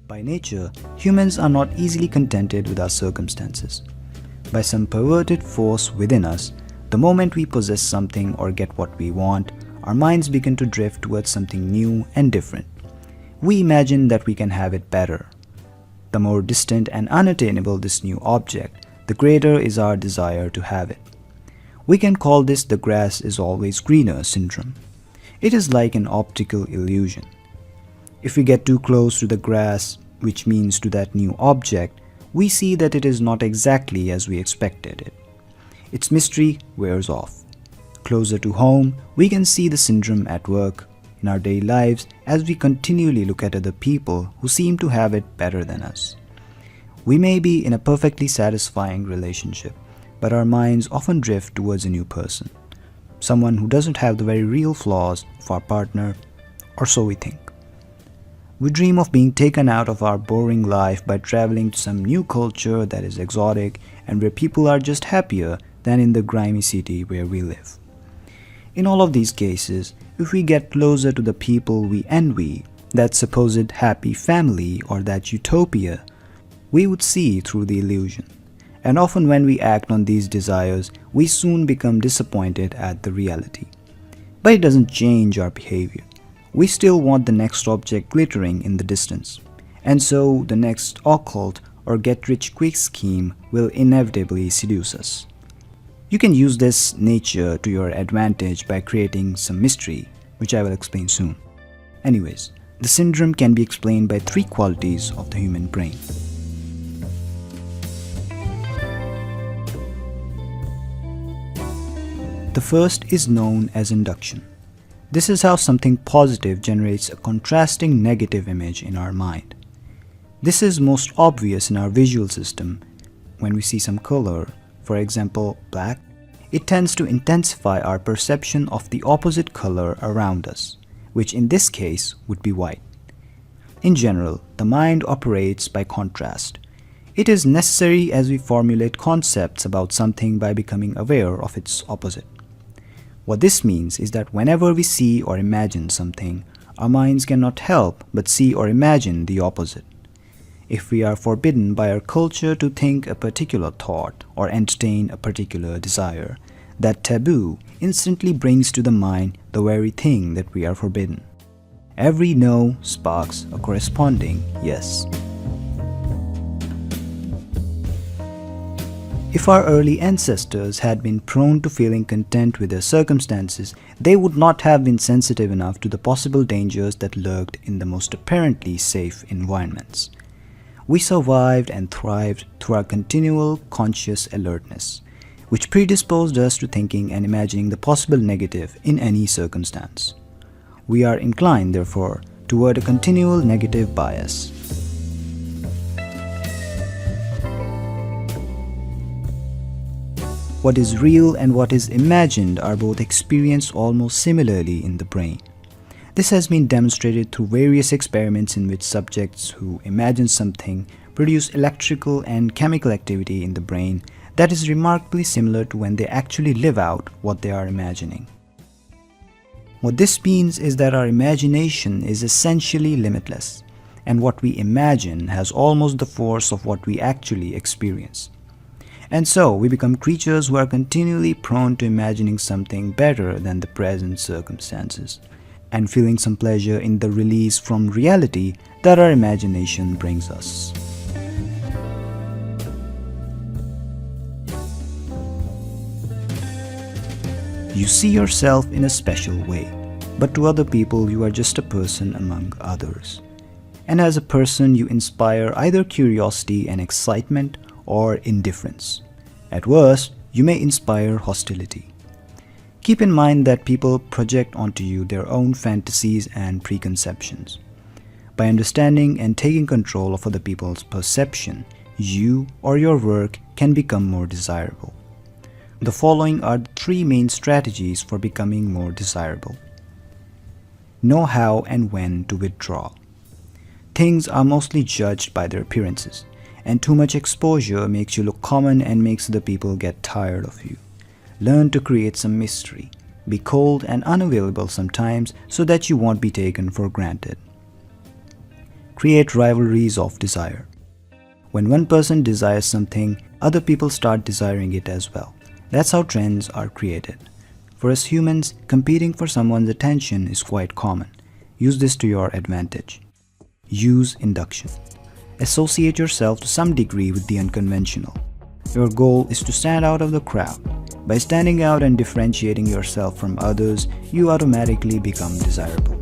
By nature, humans are not easily contented with our circumstances. By some perverted force within us, the moment we possess something or get what we want, our minds begin to drift towards something new and different. We imagine that we can have it better. The more distant and unattainable this new object, the greater is our desire to have it. We can call this the grass is always greener syndrome. It is like an optical illusion. If we get too close to the grass, which means to that new object, we see that it is not exactly as we expected it. Its mystery wears off. Closer to home, we can see the syndrome at work in our daily lives as we continually look at other people who seem to have it better than us. We may be in a perfectly satisfying relationship, but our minds often drift towards a new person, someone who doesn't have the very real flaws of our partner, or so we think. We dream of being taken out of our boring life by traveling to some new culture that is exotic and where people are just happier than in the grimy city where we live. In all of these cases, if we get closer to the people we envy, that supposed happy family or that utopia, we would see through the illusion. And often when we act on these desires, we soon become disappointed at the reality. But it doesn't change our behavior. We still want the next object glittering in the distance. And so the next occult or get-rich-quick scheme will inevitably seduce us. You can use this nature to your advantage by creating some mystery, which I will explain soon. Anyways, the syndrome can be explained by three qualities of the human brain. The first is known as induction. This is how something positive generates a contrasting negative image in our mind. This is most obvious in our visual system. When we see some color, for example black, it tends to intensify our perception of the opposite color around us, which in this case would be white. In general, the mind operates by contrast. It is necessary as we formulate concepts about something by becoming aware of its opposite. What this means is that whenever we see or imagine something, our minds cannot help but see or imagine the opposite. If we are forbidden by our culture to think a particular thought or entertain a particular desire, that taboo instantly brings to the mind the very thing that we are forbidden. Every no sparks a corresponding yes. If our early ancestors had been prone to feeling content with their circumstances, they would not have been sensitive enough to the possible dangers that lurked in the most apparently safe environments. We survived and thrived through our continual conscious alertness, which predisposed us to thinking and imagining the possible negative in any circumstance. We are inclined, therefore, toward a continual negative bias. What is real and what is imagined are both experienced almost similarly in the brain. This has been demonstrated through various experiments in which subjects who imagine something produce electrical and chemical activity in the brain that is remarkably similar to when they actually live out what they are imagining. What this means is that our imagination is essentially limitless, and what we imagine has almost the force of what we actually experience. And so we become creatures who are continually prone to imagining something better than the present circumstances, and feeling some pleasure in the release from reality that our imagination brings us. You see yourself in a special way, but to other people you are just a person among others. And as a person you inspire either curiosity and excitement or indifference. At worst, you may inspire hostility. Keep in mind that people project onto you their own fantasies and preconceptions. By understanding and taking control of other people's perception, you or your work can become more desirable. The following are the three main strategies for becoming more desirable. Know how and when to withdraw. Things are mostly judged by their appearances, and too much exposure makes you look common and makes the people get tired of you. Learn to create some mystery. Be cold and unavailable sometimes so that you won't be taken for granted. create rivalries of desire. When one person desires something, other people start desiring it as well. That's how trends are created. For us humans, competing for someone's attention is quite common. Use this to your advantage. Use induction. Associate yourself to some degree with the unconventional. Your goal is to stand out of the crowd. By standing out and differentiating yourself from others, you automatically become desirable.